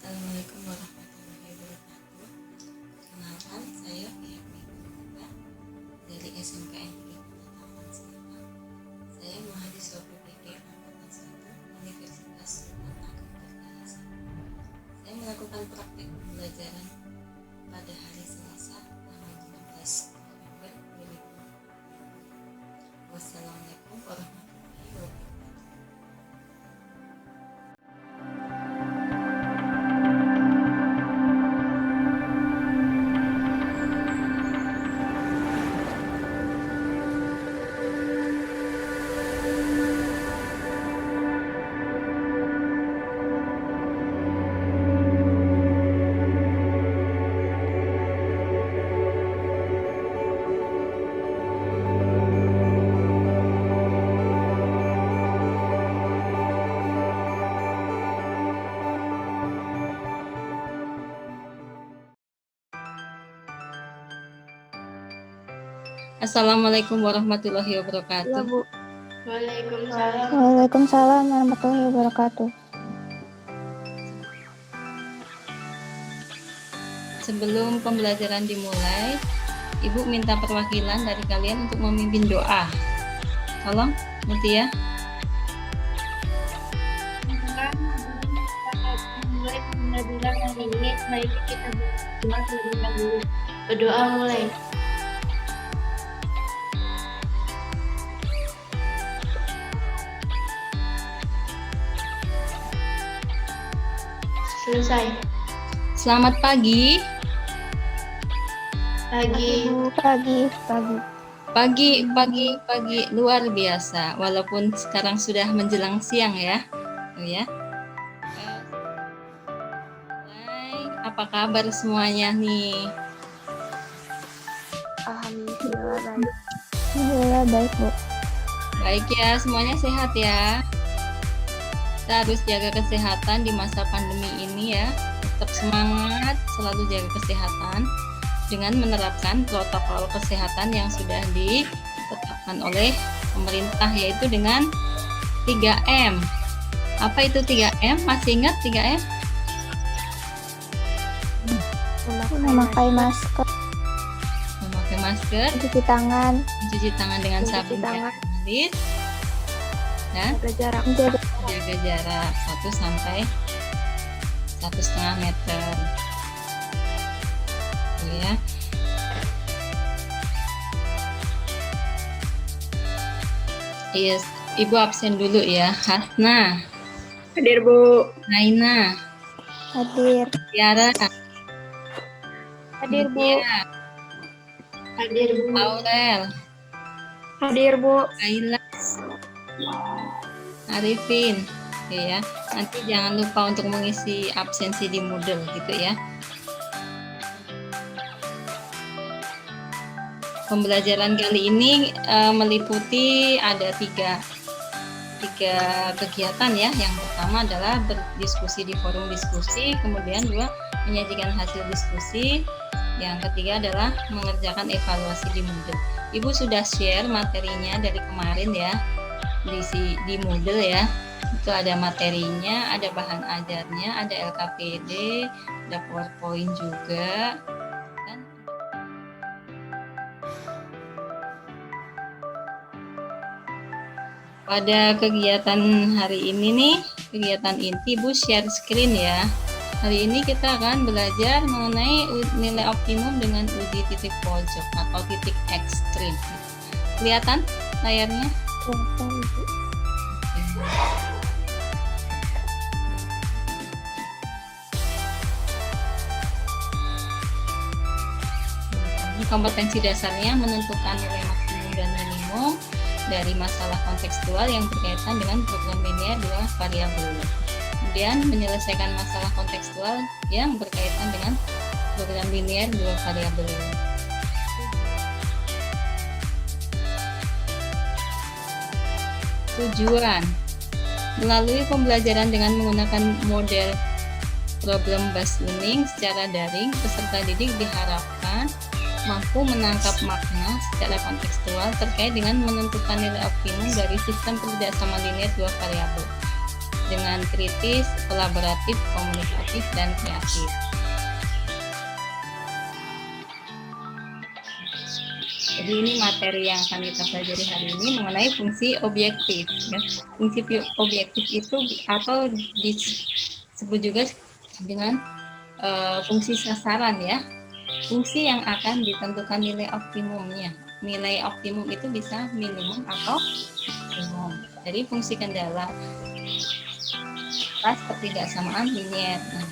Assalamualaikum warahmatullahi wabarakatuh. Perkenalkan, saya Pihak Mega dari SMKN Negeri Pengetahuan Selatan. Saya mahasiswa PPG Angkatan 1 Universitas Sultan Agung Tirtayasa. Saya melakukan praktek pembelajaran pada hari Selasa tanggal 15 November 2020. Wassalamualaikum warahmatullahi wabarakatuh. Assalamualaikum warahmatullahi wabarakatuh. Ya, Bu. Waalaikumsalam. Waalaikumsalam warahmatullahi wabarakatuh. Sebelum pembelajaran dimulai, Ibu minta perwakilan dari kalian untuk memimpin doa. Tolong, Mutia. Mulai pembelajaran hari ini, mari kita berdoa terlebih dahulu. Berdoa mulai. Selesai. Selamat pagi. Pagi luar biasa. Walaupun sekarang sudah menjelang siang ya. Apa kabar semuanya nih? Alhamdulillah baik. Alhamdulillah baik, Bu. Baik ya, semuanya sehat ya. Kita harus jaga kesehatan di masa pandemi ini ya. Tetap semangat, selalu jaga kesehatan dengan menerapkan protokol kesehatan yang sudah ditetapkan oleh pemerintah, yaitu dengan 3M. Apa itu 3M? Masih ingat 3M? Memakai masker, Mencuci tangan dengan Mencuci sabun tangan. air dan jaga jarak, jaga jarak 1 sampai 1,5 meter. Tuh ya. Yes, Ibu absen dulu ya. Hasna, Hadir, Bu. Naina, hadir, Tiara, hadir, Bu. Mutia, Hadir, Bu. Aurel, Hadir, Bu. Kaila, Arifin. Oke ya. Nanti jangan lupa untuk mengisi absensi di Moodle gitu ya. Pembelajaran kali ini meliputi ada tiga kegiatan ya. Yang pertama adalah berdiskusi di forum diskusi, kemudian 2 menyajikan hasil diskusi, yang ketiga adalah mengerjakan evaluasi di Moodle. Ibu sudah share materinya dari kemarin ya di Moodle ya. Itu ada materinya, ada bahan ajarnya, ada LKPD, ada PowerPoint juga. Dan pada kegiatan hari ini nih, kegiatan inti Bu share screen ya. Hari ini kita akan belajar mengenai nilai optimum dengan uji titik pojok atau titik ekstrim. Kelihatan layarnya? Kompetensi dasarnya menentukan nilai maksimum dan minimum dari masalah kontekstual yang berkaitan dengan program linear 2 variabel. Kemudian menyelesaikan masalah kontekstual yang berkaitan dengan program linear 2 variabel. Tujuan melalui pembelajaran dengan menggunakan model problem based learning secara daring, peserta didik diharapkan mampu menangkap makna secara kontekstual terkait dengan menentukan nilai optimum dari sistem kerjasama linear 2 variabel. dengan kritis, kolaboratif, komunikatif, dan kreatif. Jadi ini materi yang akan kita pelajari hari ini mengenai fungsi objektif. Ya. Fungsi objektif itu atau disebut juga dengan fungsi sasaran ya. Fungsi yang akan ditentukan nilai optimumnya. Nilai optimum itu bisa minimum atau maksimum. Jadi fungsi kendala atas ketidaksamaan linier. Nah,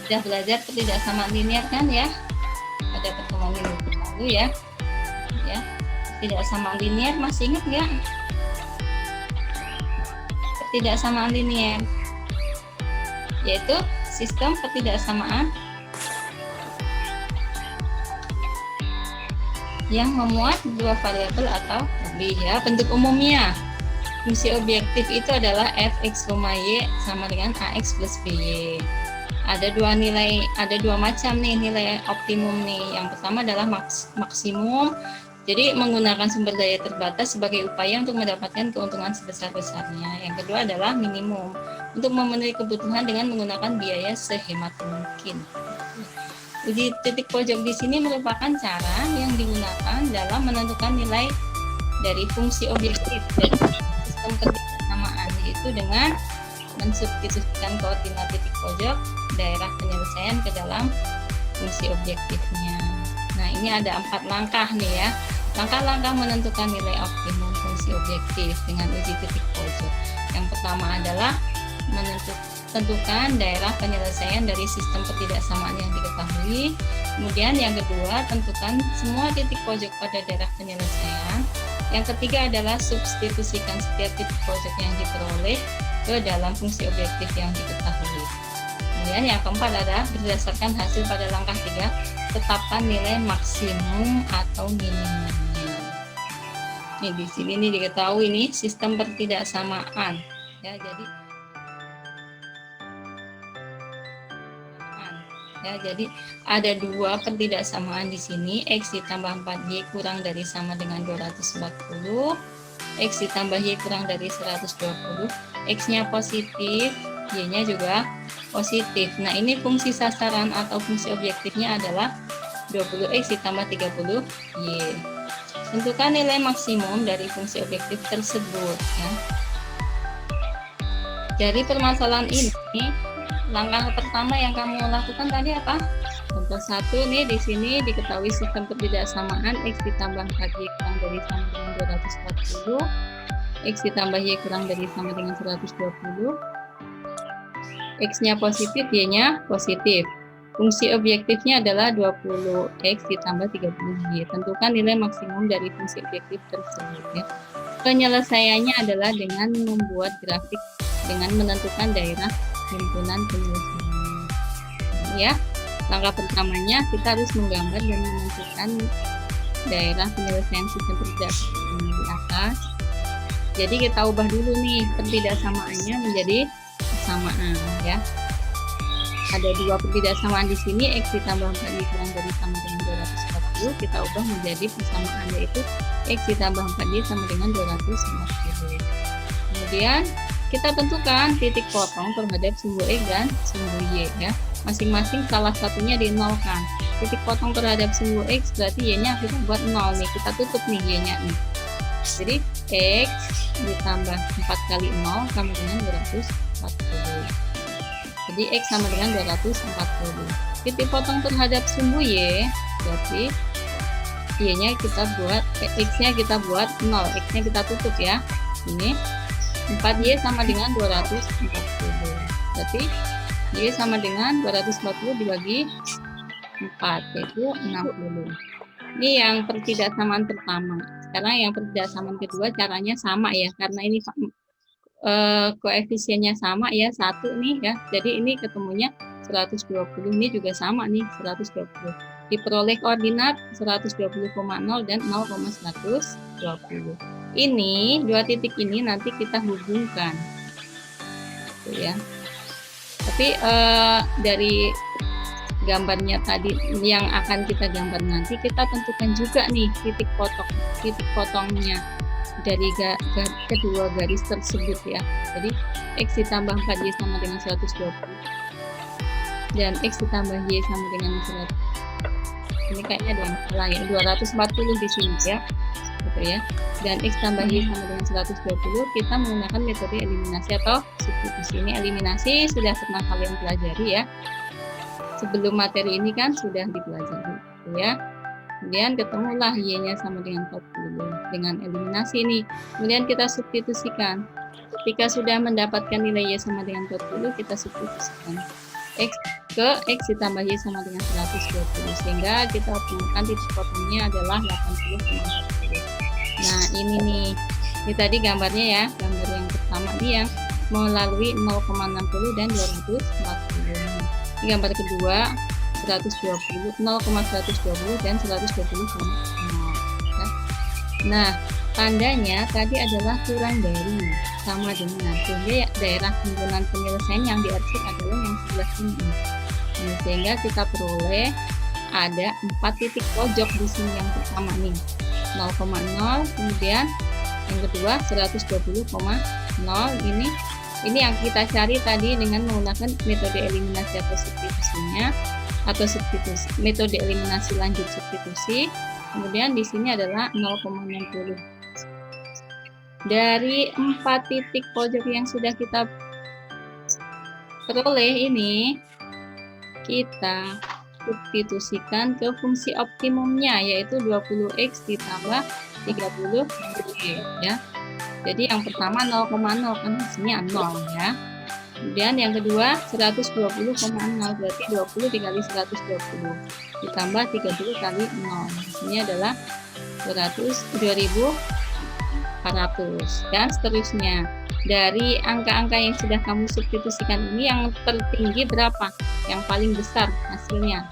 sudah belajar ketidaksamaan linier kan ya? Pada pertemuan minggu lalu ya. Ya, ketidaksamaan linier masih ingat nggak? Ketidaksamaan linier yaitu sistem ketidaksamaan yang memuat dua variabel atau lebih ya. Bentuk umumnya fungsi objektif itu adalah fx, y sama dengan ax plus by. Ada dua macam nih nilai optimum nih. Yang pertama adalah maksimum. Jadi menggunakan sumber daya terbatas sebagai upaya untuk mendapatkan keuntungan sebesar-besarnya. Yang kedua adalah minimum, untuk memenuhi kebutuhan dengan menggunakan biaya sehemat mungkin. Uji titik pojok di sini merupakan cara yang digunakan dalam menentukan nilai dari fungsi objektif dari sistem ketidaksamaan, yaitu dengan mensubstitusikan koordinat titik pojok daerah penyelesaian ke dalam fungsi objektifnya. Nah, ini ada 4 langkah nih ya. Langkah-langkah menentukan nilai optimum fungsi objektif dengan uji titik pojok. Yang pertama adalah tentukan daerah penyelesaian dari sistem ketidaksamaan yang diketahui. Kemudian yang kedua, tentukan semua titik pojok pada daerah penyelesaian. Yang ketiga adalah substitusikan setiap titik pojok yang diperoleh ke dalam fungsi objektif yang diketahui. Kemudian yang keempat adalah berdasarkan hasil pada langkah 3, tetapkan nilai maksimum atau minimumnya. Nih di sini nih diketahui nih sistem ketidaksamaan. Ya, jadi ada dua ketidaksamaan di sini, x ditambah 4y kurang dari sama dengan 240, x ditambah y kurang dari 120, x-nya positif, y-nya juga positif. Nah, ini fungsi sasaran atau fungsi objektifnya adalah 20x ditambah 30y. Tentukan nilai maksimum dari fungsi objektif tersebut. Ya. Dari permasalahan ini, langkah pertama yang kamu lakukan tadi apa? Contoh 1 nih, di sini diketahui sistem ketidaksamaan x ditambah 4y kurang dari sama dengan 240, x ditambah y kurang dari sama dengan 120, x-nya positif, y-nya positif. Fungsi objektifnya adalah 20x ditambah 30y. Tentukan nilai maksimum dari fungsi objektif tersebut. Ya. Penyelesaiannya adalah dengan membuat grafik dengan menentukan daerah himpunan penyelesaian. Ya, langkah pertamanya kita harus menggambar dan menentukan daerah penyelesaian sistem ketidaksamaan di atas. Jadi kita ubah dulu nih ketidaksamaannya menjadi kesamaan ya. Ada dua ketidaksamaan di sini, x ditambah 4y kurang dari sama dengan 240, kita ubah menjadi persamaan, yaitu x ditambah 4y sama dengan 240. Kemudian kita tentukan titik potong terhadap sumbu x dan sumbu y ya. Masing-masing salah satunya dinolkan. Titik potong terhadap sumbu x berarti y-nya kita buat 0 nih, kita tutup nih y-nya nih. Jadi x ditambah 4 kali 0 sama dengan 240. Jadi x sama dengan 240. Titik potong terhadap sumbu y berarti y-nya kita buat x-nya kita buat 0, x-nya kita tutup ya. Ini 4y sama dengan 240. Berarti y sama dengan 240 dibagi 4 yaitu 60. Ini yang pertidaksamaan pertama. Sekarang yang pertidaksamaan kedua caranya sama ya, karena ini koefisiennya sama ya, 1 nih ya. Jadi ini ketemunya 120, ini juga sama nih 120. Diperoleh koordinat 120,0 dan 0,120. Ini dua titik ini nanti kita hubungkan. Gitu ya. Tapi dari gambarnya tadi yang akan kita gambar nanti, kita tentukan juga nih titik potongnya. dari kedua garis tersebut ya. Jadi X ditambah 4Y sama dengan 120 dan X ditambah Y sama dengan 100. Ini kayaknya ada yang salah ya, 240 di sini ya, gitu ya. Dan X tambah Y sama dengan 120, kita menggunakan metode eliminasi atau substitusi. Ini eliminasi sudah pernah kalian pelajari ya. Sebelum materi ini kan sudah dipelajari, gitu ya. Kemudian ketemulah Y-nya sama dengan 40 dengan eliminasi ini. Kemudian kita substitusikan. Ketika sudah mendapatkan nilai Y sama dengan 40, kita substitusikan X ke X ditambah Y sama dengan 120, sehingga kita temukan titik potongnya adalah 80,40. Nah ini nih, ini tadi gambarnya ya, gambar yang pertama nih yang melalui 0,60 dan 240. Ini gambar kedua 120, 0,120 dan 120,0. Nah, tandanya tadi adalah kurang dari sama dengan, sehingga daerah himpunan penyelesaian yang diarsip adalah yang sebelah sini. Nah, sehingga kita peroleh ada 4 titik pojok di sini. Yang pertama nih 0,0, kemudian yang kedua 120,0. Ini yang kita cari tadi dengan menggunakan metode eliminasi atau substitusinya, atau substitusi, metode eliminasi lanjut substitusi. Kemudian di sini adalah 0,60. Dari 4 titik pojok yang sudah kita peroleh ini, kita substitusikan ke fungsi optimumnya, yaitu 20X ditambah 30Y ya. Jadi yang pertama 0,0 kan hasilnya 0 ya. Kemudian yang kedua 120,0, berarti 20 dikali 120 ditambah 30 kali 0, hasilnya adalah 2400 dan seterusnya. Dari angka-angka yang sudah kamu substitusikan ini, yang tertinggi berapa? Yang paling besar hasilnya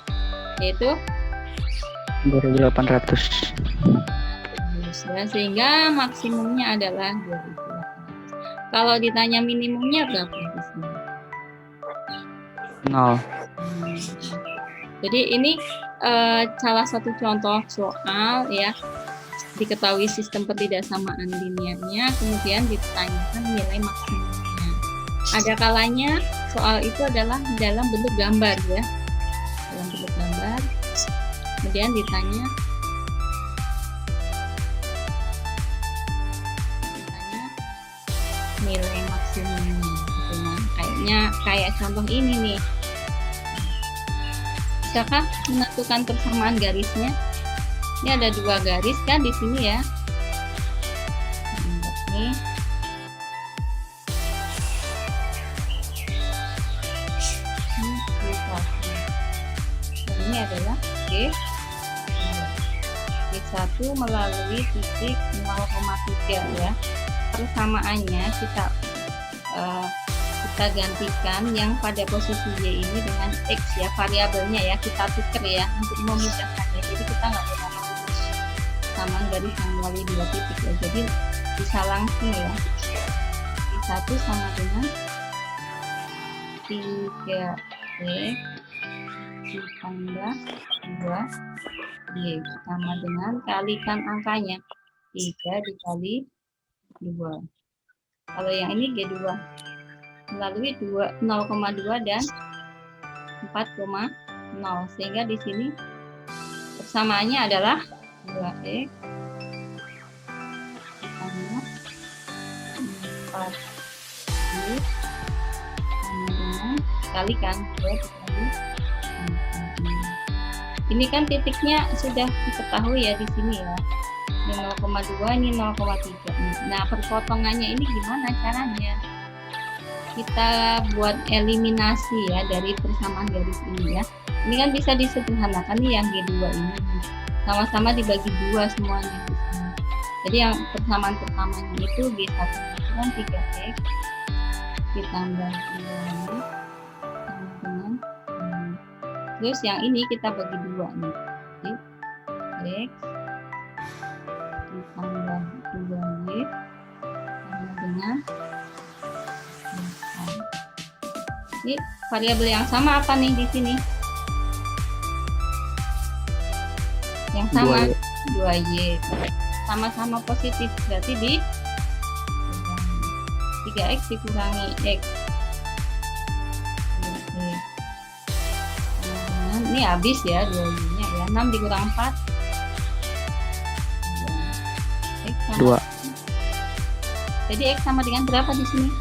yaitu 2800. Ya, sehingga maksimumnya adalah 2800. Kalau ditanya minimumnya berapa di sini? 0. Jadi ini salah satu contoh soal ya, diketahui sistem ketidaksamaan linearnya, kemudian ditanyakan nilai maksimumnya. Ada kalanya soal itu adalah dalam bentuk gambar ya, dalam bentuk gambar. Kemudian ditanya nilai maksimumnya. Nah, kayaknya kayak contoh ini nih. Bisakah menentukan persamaan garisnya? Ini ada 2 garis kan di sini ya. Ini adalah G1 melalui titik 0,3 ya. Persamaannya kita gantikan yang pada posisi Y ini dengan X ya, variabelnya ya, kita tukar ya untuk memudahkannya. Jadi kita nggak perlu persamaan garis yang melalui 2 titik ya, jadi bisa langsung ya. Y1 sama dengan 3X ditambah 2Y sama dengan kalikan angkanya 3 dikali 2. Kalau yang ini G2 melalui 0,2 dan 4,0, sehingga di sini persamaannya adalah 2X ditambah 4Y sama dengan kalikan 2 dikali 4. Ini kan titiknya sudah diketahui ya di sini ya. Ini 0,2, ini 0,3. Nah, perpotongannya ini gimana caranya? Kita buat eliminasi ya dari persamaan garis ini ya. Ini kan bisa disederhanakan nih yang G2 ini. Sama-sama dibagi 2 semuanya di sini. Jadi yang persamaan pertamanya itu G1 dengan 3X ditambah 2Y sama dengan terus yang ini kita bagi 2 nih. Jadi X ditambah 2Y sama dengan 4. Ini variabel yang sama apa nih di sini? Yang sama 2Y. sama-sama positif, berarti di 3x dikurangi x. Oke. Ini habis ya 2y-nya ya. 6 dikurang 4. X sama 2. Jadi x sama dengan berapa di sini?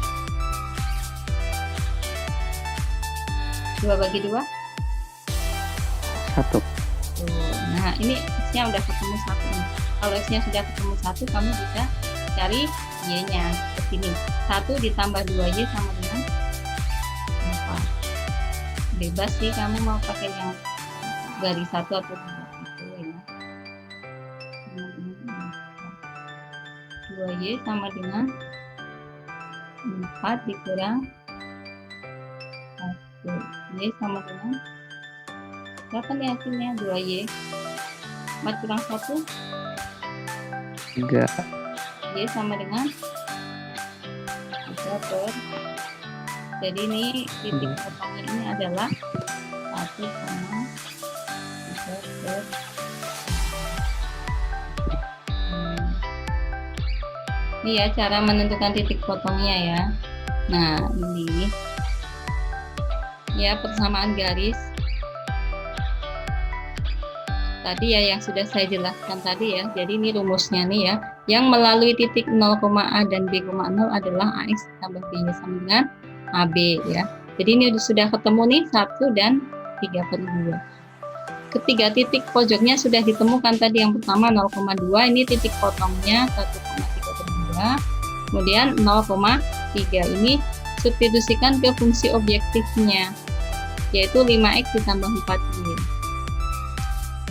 2 bagi 2? 1. Nah, ini x-nya udah ketemu 1 nih. Kalau x-nya sudah ketemu 1, kamu bisa cari y-nya seperti ini. 1 ditambah 2y sama dengan 4. Bebas sih kamu mau pakai yang garis 1 atau 2 itu ya. 2y sama dengan 4 dikurang 1. Y sama dengan berapa nih hasilnya? 2y. 4 kurang 1? 3. Y sama dengan 3 per. Jadi ini titik potongnya ini adalah 1,3 per. Ini ya cara menentukan titik potongnya ya. Nah ini ya persamaan garis tadi ya yang sudah saya jelaskan tadi ya. Jadi ini rumusnya nih ya. Yang melalui titik 0, A dan B, 0 adalah AX tambah B sama dengan AB ya. Jadi ini sudah ketemu nih 1 dan 3/2. Ketiga titik pojoknya sudah ditemukan tadi. Yang pertama 0,2 ini titik potongnya 1,3/2. Kemudian 0,3 ini substitusikan ke fungsi objektifnya yaitu 5x ditambah 4y.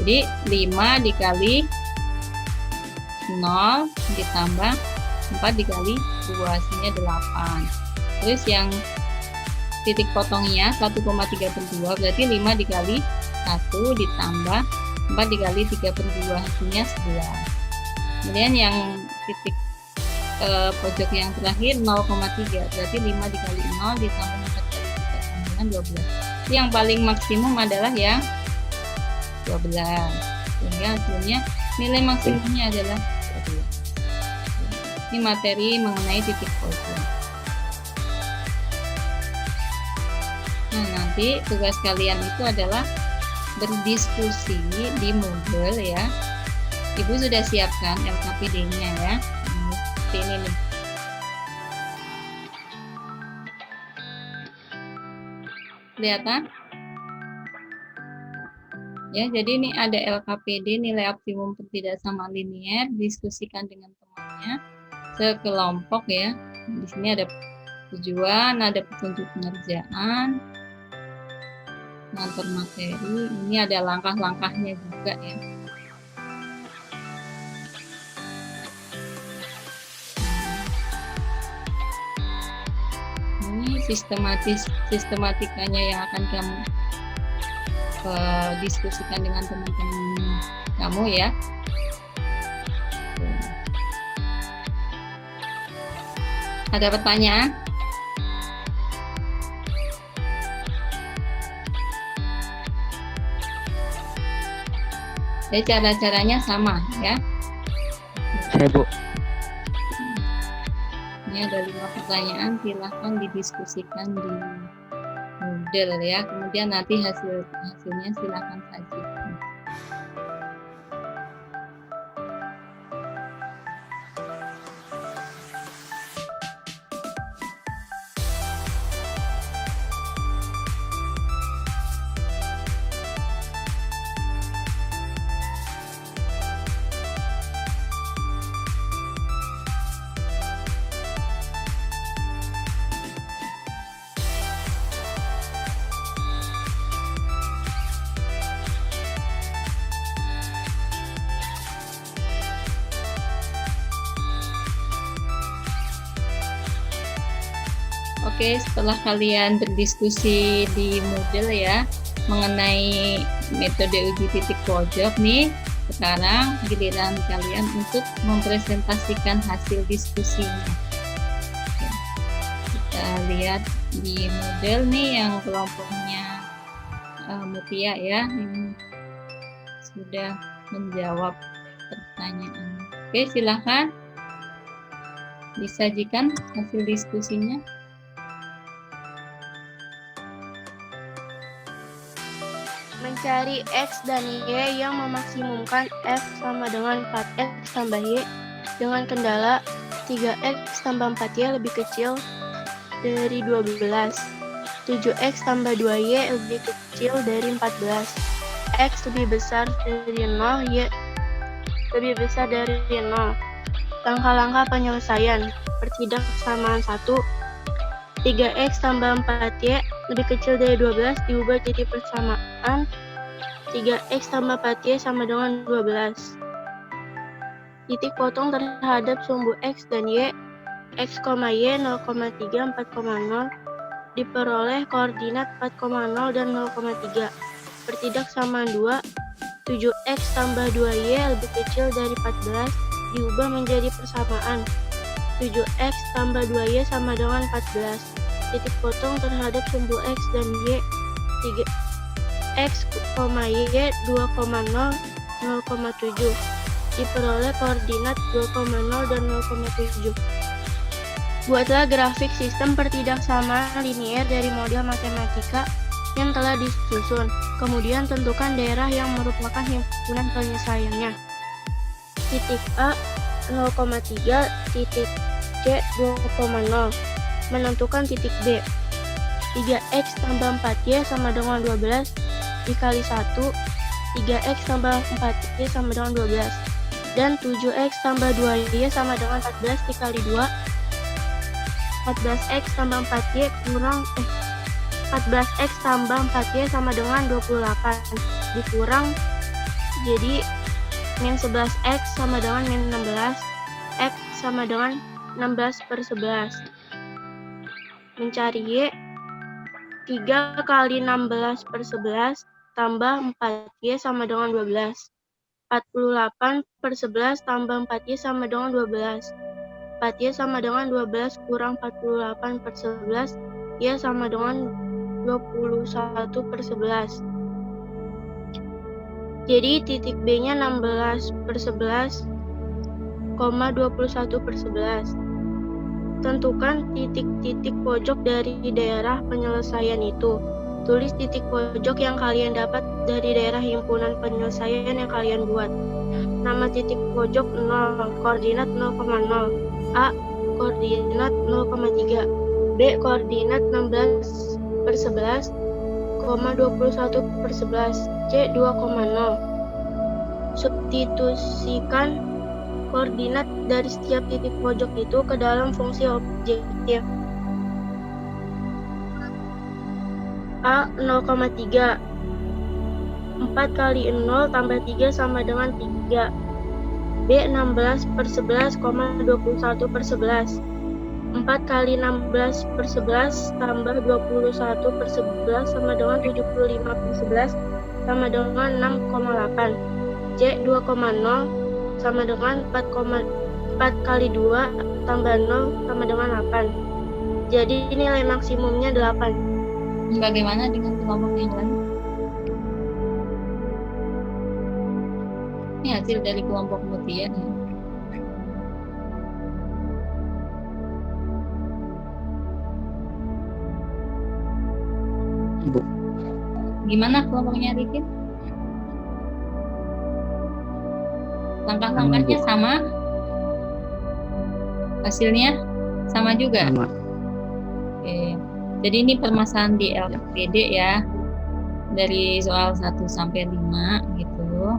Jadi 5 dikali 0 ditambah 4 dikali 2 hasilnya 8. Terus yang titik potongnya 1,3/2 berarti 5 dikali 1 ditambah 4 dikali 3/2 hasilnya 11. Kemudian yang titik pojok yang terakhir 0,3 berarti 5 dikali 0 ditambah 4 kali 3 sama dengan 12. Yang paling maksimum adalah yang 12, sehingga hasilnya nilai maksimumnya adalah 12. Ini materi mengenai titik pojok. Nah nanti tugas kalian itu adalah berdiskusi di Moodle ya. Ibu sudah siapkan LKPD-nya ya. Seperti ini nih. Kelihatan? Ya, jadi ini ada LKPD, nilai optimum tidak sama linear, diskusikan dengan temannya sekelompok ya. Di sini ada tujuan, ada petunjuk pengerjaan, mengatur materi, ini ada langkah-langkahnya juga ya. Ini sistematikanya yang akan kamu diskusikan dengan teman-teman kamu ya. Ada pertanyaan? Jadi cara-caranya sama ya. Saya Bu. Ini ada 5 pertanyaan, silahkan didiskusikan di Moodle ya. Kemudian nanti hasilnya silahkan sajikan. Oke, setelah kalian berdiskusi di Moodle ya mengenai metode uji titik pojok nih, sekarang giliran kalian untuk mempresentasikan hasil diskusinya. Oke. Kita lihat di Moodle nih yang kelompoknya Mutia ya, ini sudah menjawab pertanyaan. Oke, silakan disajikan hasil diskusinya. Mencari X dan Y yang memaksimumkan F sama dengan 4X tambah Y dengan kendala 3X tambah 4Y lebih kecil dari 12. 7X tambah 2Y lebih kecil dari 14. X lebih besar dari 0, Y lebih besar dari 0. Langkah-langkah penyelesaian. Pertidak kesamaan 1. 3X tambah 4Y lebih kecil dari 12 diubah jadi persamaan 3X tambah 4Y sama dengan 12. Titik potong terhadap sumbu X dan Y, X, Y 0,3, 4,0 diperoleh koordinat 4,0 dan 0,3. Pertidak kesamaan 2. 7X tambah 2Y lebih kecil dari 14 diubah menjadi persamaan 7X tambah 2Y sama dengan 14. Titik potong terhadap sumbu X dan Y 3X, Y 2,0, 0,7 diperoleh koordinat 2,0 dan 0,7. Buatlah grafik sistem pertidaksamaan linier dari model matematika yang telah disusun. Kemudian tentukan daerah yang merupakan himpunan penyelesaiannya. Titik A 0,3, titik C 2,0. Menentukan titik B. 3X tambah 4Y sama dengan 12 dikali 1. 3X tambah 4Y sama dengan 12. Dan 7X tambah 2Y sama dengan 14 dikali 2. 14X tambah 4Y kurang 14X tambah 4Y sama dengan 28 dikurang jadi min 11X sama dengan min 16. X sama dengan 16/11. Mencari Y. 3 kali 16/11 tambah 4Y sama dengan 12. 48/11 tambah 4Y sama dengan 12. 4Y sama dengan 12 kurang 48/11, Y sama dengan 21/11. Jadi titik B-nya 16/11, 21/11. Tentukan titik-titik pojok dari daerah penyelesaian itu. Tulis titik pojok yang kalian dapat dari daerah himpunan penyelesaian yang kalian buat. Nama titik pojok 0, koordinat 0,0. A, koordinat 0,3. B, koordinat 16/11, 21/11. C, 2,0. Substitusikan koordinat dari setiap titik pojok itu ke dalam fungsi objektif. A 0,3. 4 kali 0 tambah 3 sama dengan 3. B 16/11, 21/11. 4 kali 16/11 tambah 21/11 sama dengan 75/11 sama dengan 6,8. C 2,0 sama dengan 4 kali 2 tambah 0 sama dengan 8. Jadi nilai maksimumnya 8. Bagaimana dengan kelompok yang lain? Ini hasil dari kelompok Mutia ya. Bu. Gimana kelompoknya Rikin? Langkah-langkahnya sama? Hasilnya sama juga? Sama. Oke. Jadi ini permasalahan di LPD ya. Dari soal 1 sampai 5 gitu.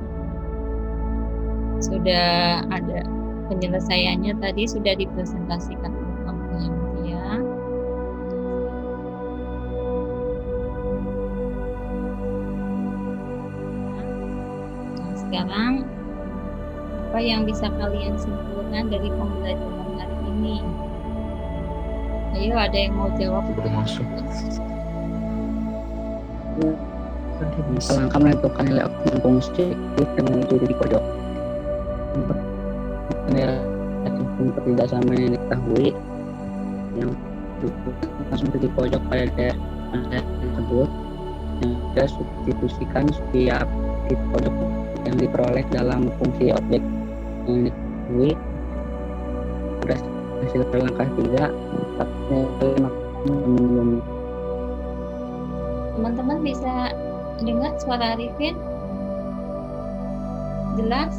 Sudah ada penyelesaiannya tadi sudah dipresentasikan oleh kelompoknya Mutia. Nah, sekarang apa yang bisa kalian simpulkan dari pembelajaran hari ini? Ayo, ada yang mau jawab? Masuk. Langkah menentukan nilai optimum fungsi dengan itu di pojok. Nilai optimum pertidaksama yang diketahui yang langsung di pojok pada daerah tersebut yang sudah substitusikan setiap titik pojok yang diperoleh dalam fungsi objek yang diketahui berdasarkan hasil pada langkah 3 nilai maksimum minimum. Teman-teman bisa dengar suara Arifin? Jelas?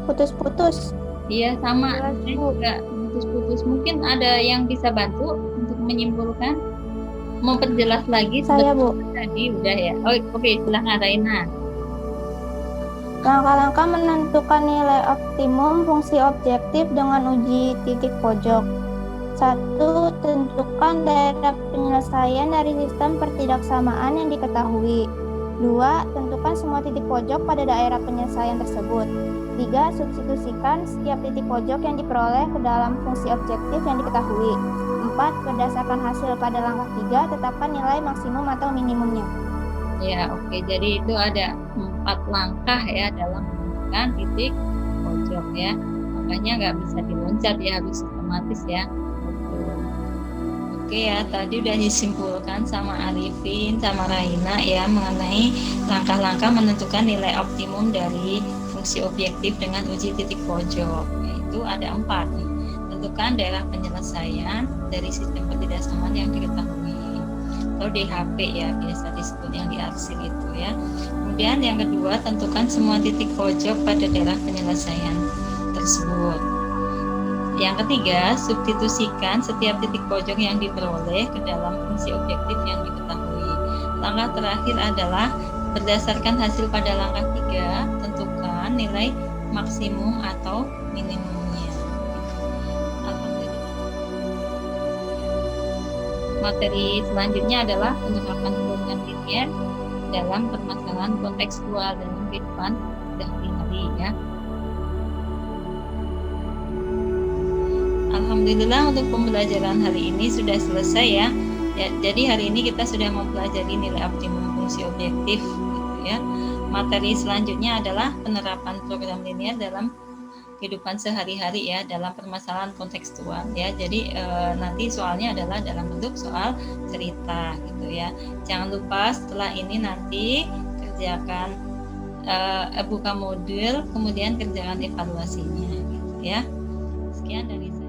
Putus-putus. Iya, sama. Jelas, Saya Bu. juga putus-putus. Mungkin ada yang bisa bantu untuk menyimpulkan? Memperjelas lagi Saya, Bu. tadi udah ya. Oh, oke, silahkan Raina. Langkah-langkah menentukan nilai optimum fungsi objektif dengan uji titik pojok. 1. Tentukan daerah penyelesaian dari sistem pertidaksamaan yang diketahui. 2. Tentukan semua titik pojok pada daerah penyelesaian tersebut. 3. Substitusikan setiap titik pojok yang diperoleh ke dalam fungsi objektif yang diketahui. 4. Berdasarkan hasil pada langkah 3, tetapkan nilai maksimum atau minimumnya. Ya, oke. Jadi itu ada 4 langkah ya dalam menentukan titik pojok ya. Makanya nggak bisa diloncat ya, harus sistematis ya. Oke ya, tadi udah disimpulkan sama Arifin, sama Raina ya mengenai langkah-langkah menentukan nilai optimum dari fungsi objektif dengan uji titik pojok. Yaitu ada 4 nih. Tentukan daerah penyelesaian dari sistem pertidaksamaan yang diketahui. Atau DHP ya, biasa disebut yang diarsir itu ya. Kemudian yang kedua, tentukan semua titik pojok pada daerah penyelesaian tersebut. Yang ketiga, substitusikan setiap titik pojok yang diperoleh ke dalam fungsi objektif yang diketahui. Langkah terakhir adalah berdasarkan hasil pada langkah 3, tentukan nilai maksimum atau minimumnya. Alhamdulillah. Materi selanjutnya adalah penerapan program linear dalam permasalahan kontekstual dalam kehidupan sehari-hari ya. Alhamdulillah untuk pembelajaran hari ini sudah selesai ya. Jadi hari ini kita sudah mempelajari nilai optimum fungsi objektif gitu ya. Materi selanjutnya adalah penerapan program linear dalam kehidupan sehari-hari ya, dalam permasalahan kontekstual ya. Jadi nanti soalnya adalah dalam bentuk soal cerita gitu ya. Jangan lupa setelah ini nanti kerjakan buka modul, kemudian kerjakan evaluasinya gitu ya. Sekian dari saya.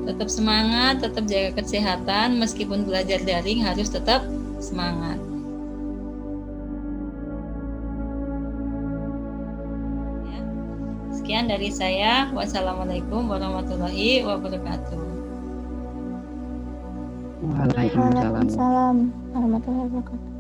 Tetap semangat, tetap jaga kesehatan, meskipun belajar daring harus tetap semangat. Ya. Sekian dari saya. Wassalamualaikum warahmatullahi wabarakatuh. Waalaikumsalam. Waalaikumsalam warahmatullahi wabarakatuh.